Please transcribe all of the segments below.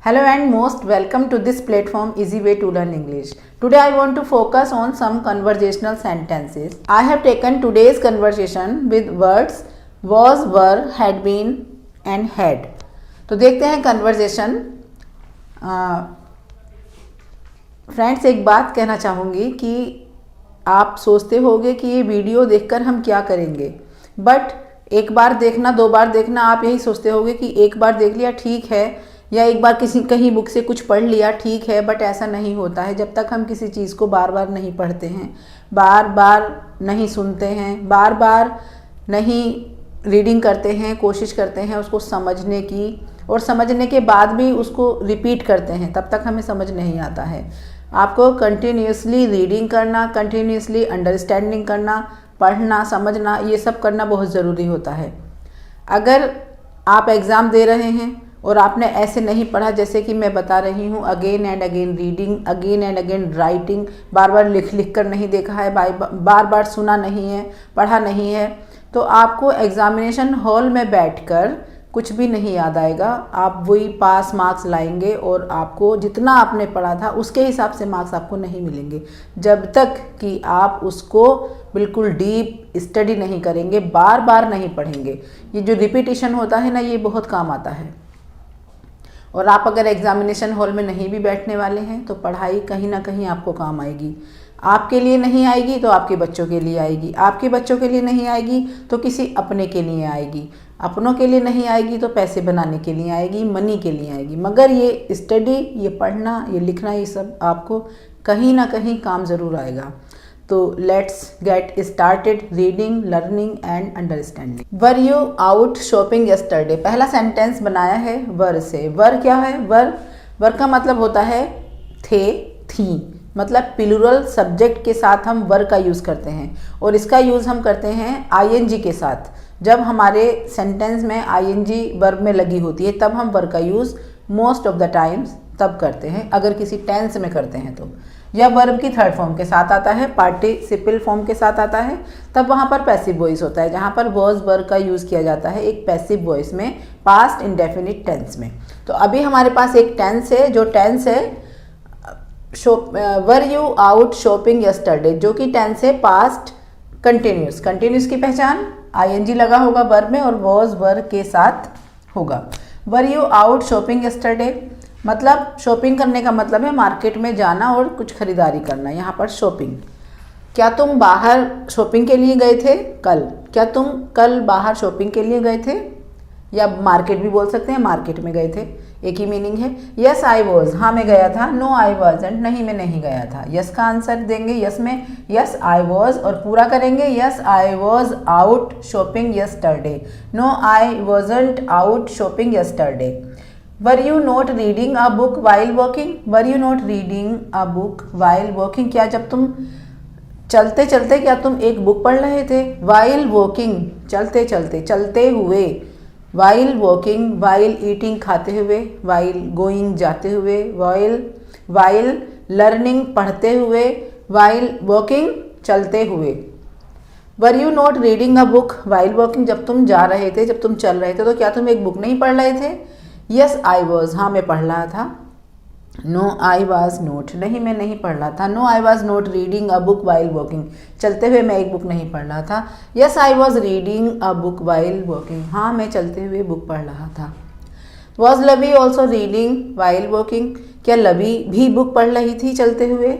Hello and most welcome to this platform Easy Way to Learn English. Today I want to focus on some conversational sentences. I have taken today's conversation with words was, were, had been and had. तो देखते हैं conversation. Friends, एक बात कहना चाहूँगी कि आप सोचते होंगे कि ये वीडियो देखकर हम क्या करेंगे, बट एक बार देखना, दो बार देखना, आप यही सोचते होंगे कि एक बार देख लिया ठीक है, या एक बार कहीं बुक से कुछ पढ़ लिया ठीक है. बट ऐसा नहीं होता है. जब तक हम किसी चीज़ को बार बार नहीं पढ़ते हैं, बार बार नहीं सुनते हैं, बार बार नहीं रीडिंग करते हैं, कोशिश करते हैं उसको समझने की, और समझने के बाद भी उसको रिपीट करते हैं, तब तक हमें समझ नहीं आता है. आपको कंटिन्यूसली रीडिंग करना, कंटिन्यूसली अंडरस्टैंडिंग करना, पढ़ना, समझना, ये सब करना बहुत ज़रूरी होता है. अगर आप एग्ज़ाम दे रहे हैं और आपने ऐसे नहीं पढ़ा जैसे कि मैं बता रही हूँ, again and again reading, again and again writing, बार बार लिख कर नहीं देखा है, बार बार सुना नहीं है, पढ़ा नहीं है, तो आपको एग्ज़ामिनेशन हॉल में बैठकर कुछ भी नहीं याद आएगा. आप वही पास मार्क्स लाएंगे और आपको जितना आपने पढ़ा था उसके हिसाब से मार्क्स आपको नहीं मिलेंगे, जब तक कि आप उसको बिल्कुल डीप स्टडी नहीं करेंगे, बार बार नहीं पढ़ेंगे. ये जो रिपीटिशन होता है ना, ये बहुत काम आता है. और आप अगर एग्ज़ामिनेशन हॉल में नहीं भी बैठने वाले हैं तो पढ़ाई कहीं ना कहीं आपको काम आएगी. आपके लिए नहीं आएगी तो आपके बच्चों के लिए आएगी, आपके बच्चों के लिए नहीं आएगी तो किसी अपने के लिए आएगी, अपनों के लिए नहीं आएगी तो पैसे बनाने के लिए आएगी, मनी के लिए आएगी. मगर ये स्टडी, ये पढ़ना, ये लिखना, ये सब आपको कहीं ना कहीं काम ज़रूर आएगा. तो let's get started reading, learning and understanding. Were you out shopping yesterday. पहला सेंटेंस बनाया है वर से. वर क्या है? वर का मतलब होता है थे, थी. मतलब प्लूरल सब्जेक्ट के साथ हम वर का यूज़ करते हैं, और इसका यूज़ हम करते हैं आईएनजी के साथ. जब हमारे सेंटेंस में आईएनजी वर्ब में लगी होती है तब हम वर का use most of the times तब करते हैं. अगर किसी टेंस में करते हैं तो, या वर्ब की थर्ड फॉर्म के साथ आता है, पार्टिसिपल फॉर्म के साथ आता है, तब वहाँ पर पैसिव वॉइस होता है, जहाँ पर वॉज वर का यूज़ किया जाता है एक पैसिव वॉइस में, पास्ट इंडेफिनिट टेंस में. तो अभी हमारे पास एक टेंस है, जो टेंस है were you out shopping yesterday, जो कि टेंस है पास्ट कंटिन्यूस. कंटिन्यूस की पहचान आईएनजी लगा होगा वर्ब में और वॉज वर के साथ होगा. Were you out shopping yesterday मतलब शॉपिंग करने का मतलब है मार्केट में जाना और कुछ खरीदारी करना. यहाँ पर शॉपिंग. क्या तुम बाहर शॉपिंग के लिए गए थे कल? क्या तुम कल बाहर शॉपिंग के लिए गए थे? या मार्केट भी बोल सकते हैं, मार्केट में गए थे, एक ही मीनिंग है. यस आई वॉज, हाँ मैं गया था. नो आई वॉजंट, नहीं मैं नहीं गया था. यस का आंसर देंगे यस में, यस आई वॉज, और पूरा करेंगे yes I was out shopping yesterday. No I wasn't out shopping yesterday. Were you not reading a book while walking. Were you not reading a book while walking. क्या जब तुम चलते चलते क्या तुम एक बुक पढ़ रहे थे? वाइल वॉकिंग, चलते चलते, चलते हुए. वाइल वॉकिंग, वाइल ईटिंग, खाते हुए. वाइल गोइंग, जाते हुए. वाइल लर्निंग, पढ़ते हुए. वाइल वॉकिंग, चलते हुए. वर you not reading a book while walking. जब तुम जा रहे थे, जब तुम चल रहे थे, तो क्या तुम एक बुक नहीं पढ़ रहे थे? यस आई वॉज, हाँ मैं पढ़ रहा था. नो आई वॉज नोट, नहीं मैं नहीं पढ़ रहा था. No I was not reading a book while walking, चलते हुए मैं एक बुक नहीं पढ़ रहा था. Yes I was reading a book while walking, हाँ मैं चलते हुए बुक पढ़ रहा था. Was Lavi also reading while walking. क्या लवी भी बुक पढ़ रही थी चलते हुए?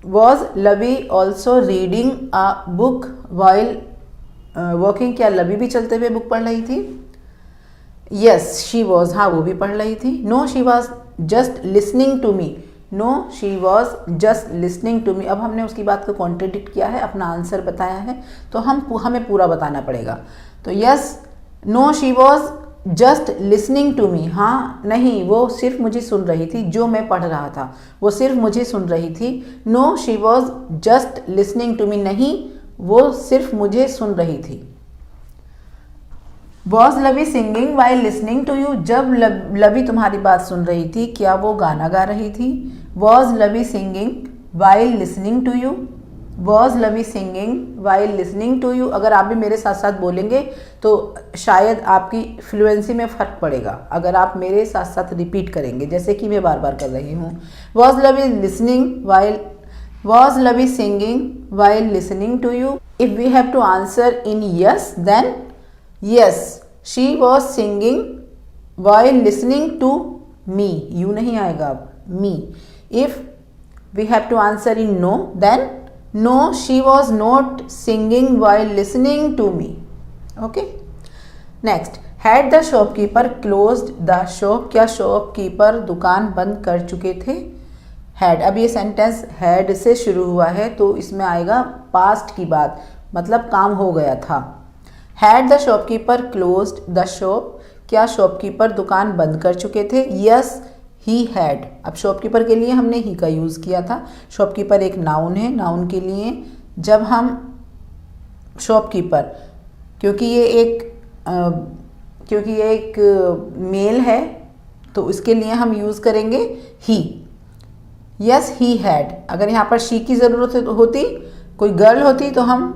Was Lavi also reading a book while walking. क्या लवी भी चलते हुए बुक पढ़ रही थी? यस शी वॉज, हाँ वो भी पढ़ रही थी. No she was just listening to me. No she was just listening to me. अब हमने उसकी बात को कॉन्ट्रडिक्ट किया है, अपना आंसर बताया है, तो हमें पूरा बताना पड़ेगा. तो yes, no she was just listening to me. हाँ नहीं, वो सिर्फ मुझे सुन रही थी, जो मैं पढ़ रहा था वो सिर्फ मुझे सुन रही थी. No she was just listening to me, नहीं वो सिर्फ मुझे सुन रही थी. Was Lavi singing while listening to you. जब लवी तुम्हारी बात सुन रही थी, क्या वो गाना गा रही थी? Was Lavi singing while listening to you. Was Lavi singing while listening to you. अगर आप भी मेरे साथ साथ बोलेंगे तो शायद आपकी फ्लुएंसी में फ़र्क पड़ेगा अगर आप मेरे साथ साथ रिपीट करेंगे, जैसे कि मैं बार बार कर रही हूँ। Was Lovey listening while, was Lavi singing while listening to you. If we have to answer in yes then yes she was singing while listening to me. You नहीं आएगा अब, me. If we have to answer in no then no she was not singing while listening to me. Okay, next, had the shopkeeper closed the shop। क्या shopkeeper दुकान बंद कर चुके थे? had, अब ये सेंटेंस had से शुरू हुआ है तो इसमें आएगा पास्ट की बात, मतलब काम हो गया था। had the shopkeeper closed the shop, क्या शॉपकीपर दुकान बंद कर चुके थे? yes he had. अब शॉपकीपर के लिए हमने ही का यूज़ किया था। शॉपकीपर एक नाउन है, नाउन के लिए जब हम शॉपकीपर, क्योंकि ये एक मेल है तो इसके लिए हम यूज़ करेंगे ही। Yes he had. अगर यहाँ पर शी की ज़रूरत होती, कोई गर्ल होती तो हम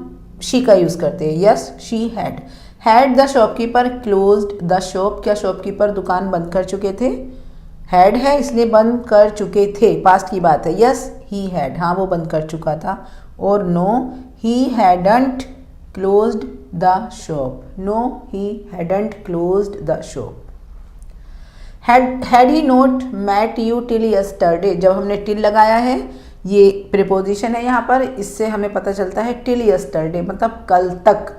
शी का यूज़ करते हैं। Yes she had. Had the shopkeeper closed the shop, क्या शॉपकीपर दुकान बंद कर चुके थे? हैड है इसलिए बंद कर चुके थे, पास्ट की बात है। यस ही हैड, हाँ वो बंद कर चुका था। और no he hadn't closed the shop, no he hadn't closed the shop. Had he not met you till yesterday, जब हमने टिल लगाया है, ये प्रीपोजिशन है यहाँ पर, इससे हमें पता चलता है टिल यस्टरडे मतलब कल तक।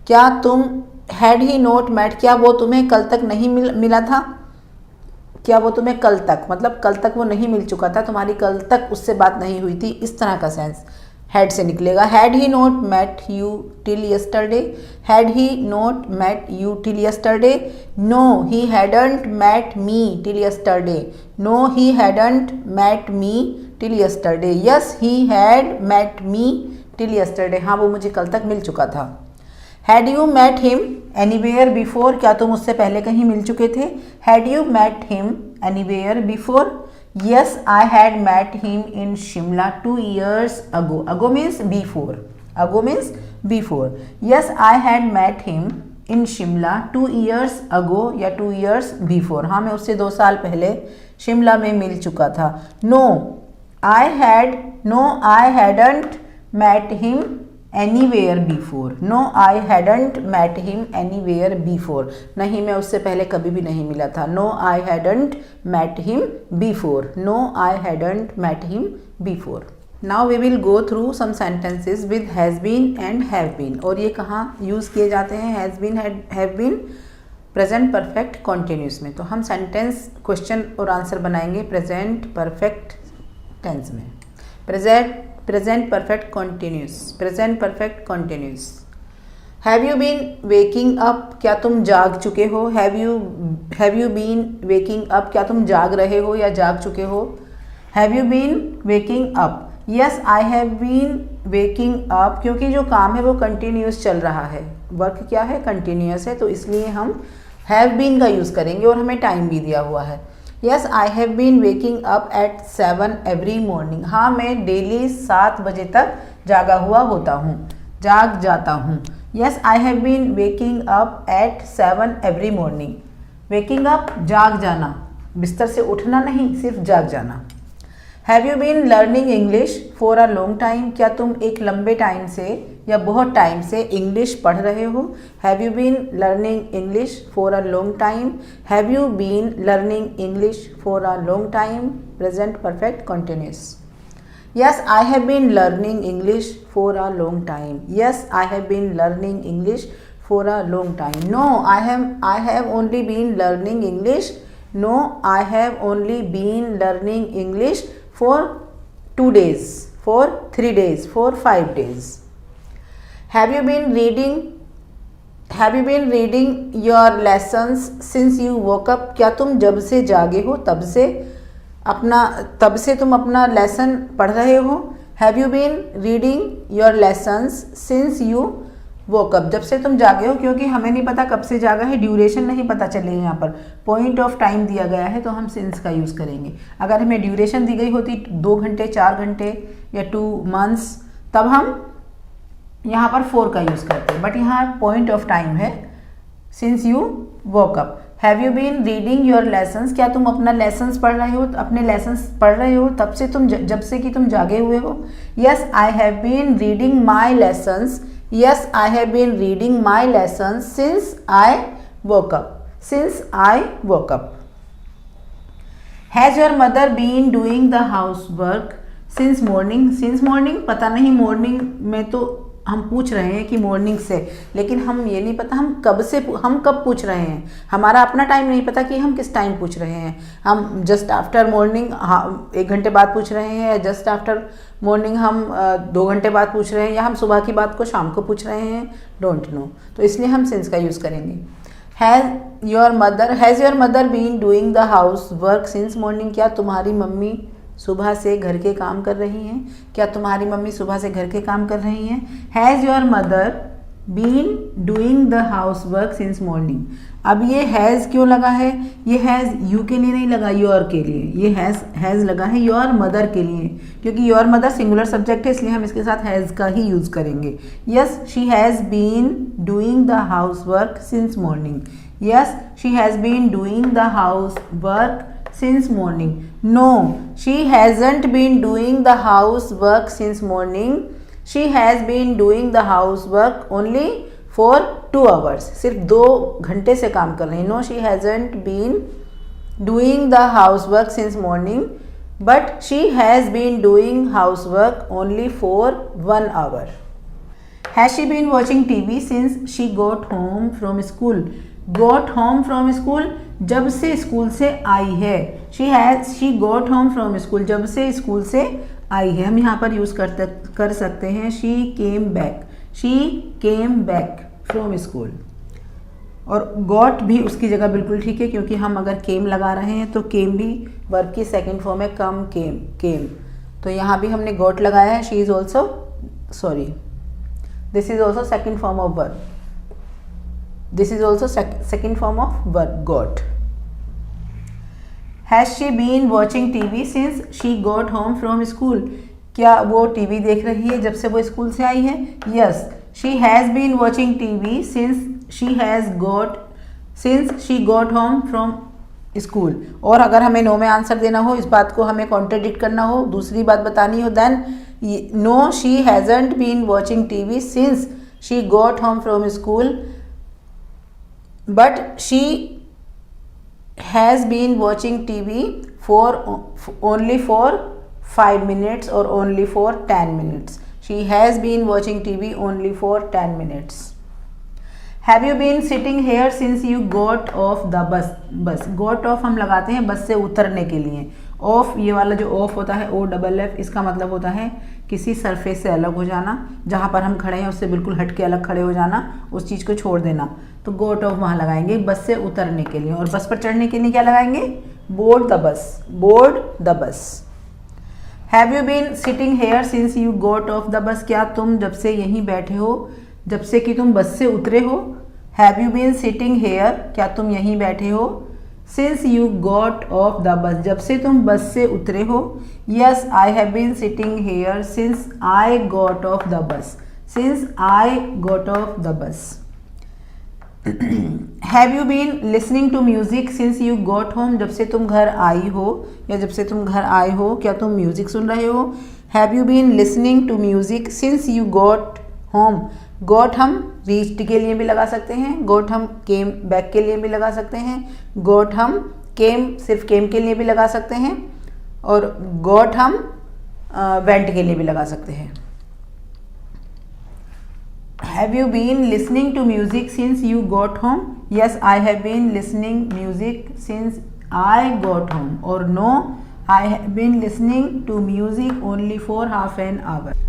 क्या तुम, हैड ही नॉट मैट, क्या वो तुम्हें कल तक नहीं मिला था? क्या वो तुम्हें कल तक, मतलब कल तक वो नहीं मिल चुका था, तुम्हारी कल तक उससे बात नहीं हुई थी, इस तरह का सेंस हैड से निकलेगा। Had he not met you till yesterday, had he not met you till yesterday. No he hadn't met me till yesterday, no he hadn't met me till yesterday. Yes he had met me till yesterday, हाँ वो मुझे कल तक मिल चुका था। Had you met him anywhere before, क्या तुम उससे पहले कहीं मिल चुके थे? Had you met him anywhere before? Yes I had met him in Shimla 2 years ago। Ago means before, ago means before. Yes I had met him in Shimla 2 years ago या 2 years before, हाँ मैं उससे 2 साल पहले शिमला में मिल चुका था। No I hadn't met him anywhere before, no I hadn't met him anywhere before, नहीं मैं उससे पहले कभी भी नहीं मिला था। No I hadn't met him before, no I hadn't met him before. Now we will go through some sentences with has been and have been. और ये कहाँ यूज़ किए जाते हैं has been have been? Present perfect continuous में। तो हम sentence question और आंसर बनाएंगे प्रेजेंट परफेक्ट टेंस में। Present perfect continuous, present perfect continuous. Have you been waking up, क्या तुम जाग चुके हो? Have you been waking up, क्या तुम जाग रहे हो या जाग चुके हो? Have you been waking up? Yes I have been waking up, क्योंकि जो काम है वो कंटिन्यूस चल रहा है, वर्क क्या है, कंटिन्यूस है, तो इसलिए हम हैव बीन का यूज़ करेंगे और हमें टाइम भी दिया हुआ है। Yes I have been waking up at 7 every morning, हाँ मैं डेली 7 बजे तक जागा हुआ होता हूँ, जाग जाता हूँ। Yes I have been waking up at 7 every morning. Waking up जाग जाना, बिस्तर से उठना नहीं, सिर्फ जाग जाना। Have you been learning English for a long time, क्या तुम एक लंबे टाइम से या बहुत टाइम से इंग्लिश पढ़ रहे हो? Have you been learning English for a long time? Have you been learning English for a long time? Present perfect continuous. Yes I have been learning English for a long time. Yes I have been learning English for a long time. No I have only been learning English. No I have only been learning English for 2 days, for 3 days, for 5 days. Have you been reading your lessons since you woke up? क्या तुम जब से जागे हो तब से तुम अपना लेसन पढ़ रहे हो? Have you been reading your lessons since you woke up? जब से तुम जागे हो, क्योंकि हमें नहीं पता कब से जागा है, ड्यूरेशन नहीं पता चले, यहाँ पर पॉइंट ऑफ टाइम दिया गया है तो हम सिंस का यूज़ करेंगे। अगर हमें ड्यूरेशन दी गई होती 2 घंटे 4 घंटे या 2 months तब हम यहाँ पर फोर का यूज़ करते हैं, बट यहाँ पॉइंट ऑफ टाइम है since you woke up. Have you been reading your lessons, क्या तुम अपना लेसन्स पढ़ रहे हो, अपने लेसन्स पढ़ रहे हो तब से तुम जब से कि तुम जागे हुए हो। Yes I have been reading my lessons, yes I have been reading my lessons since I woke up, since I woke up. Has your mother been doing the house work since morning, since morning पता नहीं, morning में तो हम पूछ रहे हैं कि morning से, लेकिन हम ये नहीं पता हम कब पूछ रहे हैं, हमारा अपना टाइम नहीं पता कि हम किस टाइम पूछ रहे हैं। हम जस्ट आफ्टर मॉर्निंग 1 घंटे बाद पूछ रहे हैं, या जस्ट आफ्टर मॉर्निंग हम 2 घंटे बाद पूछ रहे हैं, या हम सुबह की बात को शाम को पूछ रहे हैं, डोंट नो, तो इसलिए हम सिंस का यूज़ करेंगे। Has your mother been doing the house work since morning, क्या तुम्हारी मम्मी सुबह से घर के काम कर रही हैं, क्या तुम्हारी मम्मी सुबह से घर के काम कर रही हैं। Has your mother been doing the house work since morning. अब ये हैज़ क्यों लगा है, ये हैज़ यू के लिए नहीं लगा, योर के लिए, ये हैज़ लगा है योर मदर के लिए, क्योंकि योर मदर सिंगुलर सब्जेक्ट है, इसलिए हम इसके साथ हैज़ का ही यूज़ करेंगे। Yes she has been doing the house work since morning, yes she has been doing the house work since morning. No, she hasn't been doing the housework since morning. She has been doing the housework only for 2 hours. सिर्फ 2 घंटे से काम कर रही है। No, she hasn't been doing the housework since morning, but she has been doing housework only for 1 hour. Has she been watching TV since she got home from school? Got home from school जब से school से आई है। she got home from school जब से school से आई है। हम यहाँ पर यूज़ कर सकते हैं she came back from school, और got भी उसकी जगह बिल्कुल ठीक है, क्योंकि हम अगर came लगा रहे हैं तो came भी वर्ब की सेकेंड फॉर्म है, कम came, तो यहाँ भी हमने got लगाया है। this is also second form of verb. This is also second form of verb, got. Has she been watching TV since she got home from school? क्या वो टीवी देख रही है जब से वो स्कूल से आई है? Yes, she has been watching TV since she got home from school. और अगर हमें नो में आंसर देना हो, इस बात को हमें कॉन्ट्रडिक्ट करना हो, दूसरी बात बतानी हो, then no, she hasn't been watching TV since she got home from school, but she has been watching TV only for 5 minutes or only for 10 minutes. She has been watching TV only for 10 minutes. Have you been sitting here since you got off the bus? Got off हम लगाते हैं बस से उतरने के लिए। Of, ये वाला जो ऑफ होता है OFF, इसका मतलब होता है किसी सरफेस से अलग हो जाना, जहाँ पर हम खड़े हैं उससे बिल्कुल हट के अलग खड़े हो जाना, उस चीज़ को छोड़ देना, तो गोट ऑफ वहाँ लगाएंगे बस से उतरने के लिए। और बस पर चढ़ने के लिए क्या लगाएंगे? Board the bus. Have you been sitting here since you got off the bus? क्या तुम जब से यहीं बैठे हो, जब से कि तुम बस से उतरे हो? Have you been sitting here, क्या तुम यहीं बैठे हो? Since you got off the bus, जब से तुम बस से उतरे हो। Yes I have been sitting here since I got off the bus, since I got off the bus. Have you been listening to music since you got home? जब से तुम घर आई हो या जब से तुम घर आए हो, क्या तुम म्यूजिक सुन रहे हो? Have you been listening to music since you got home? Got हम रीच्ड के लिए भी लगा सकते हैं, गॉट हम केम बैक के लिए भी लगा सकते हैं, गॉट हम केम सिर्फ केम के लिए भी लगा सकते हैं, और गॉट हम वेंट के लिए भी लगा सकते हैं। Have you been listening to music since you got home? Yes I have been listening music since I got home, और no I have been listening to music only for half an hour.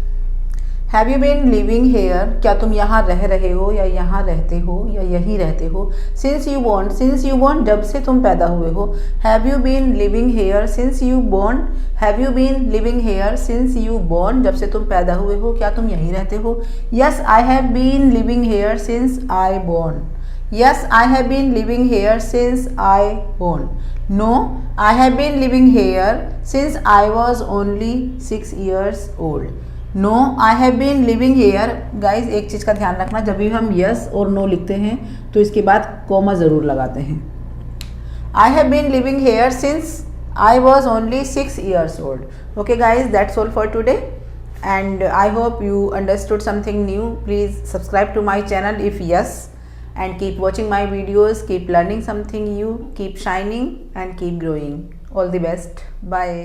Have you been living here? क्या तुम यहाँ रह रहे हो या यहाँ रहते हो या यहीं रहते हो? सिंस यू बॉर्न, जब से तुम पैदा हुए हो। Have you been living here since you born? Have you been living here since you born, जब से तुम पैदा हुए हो, क्या तुम यहीं रहते हो? Yes I have been living here since I born. Yes I have been living here since I born. No I have been living here since I was only 6 years old. No I have been living here. Guys एक चीज़ का ध्यान रखना, जब भी हम yes और no लिखते हैं तो इसके बाद कॉमा ज़रूर लगाते हैं। I have been living here since I was only 6 years old. Okay guys, that's all for today, and I hope you understood something new. Please subscribe to my channel if yes, and keep watching my videos, keep learning something new, keep shining and keep growing. All the best. Bye.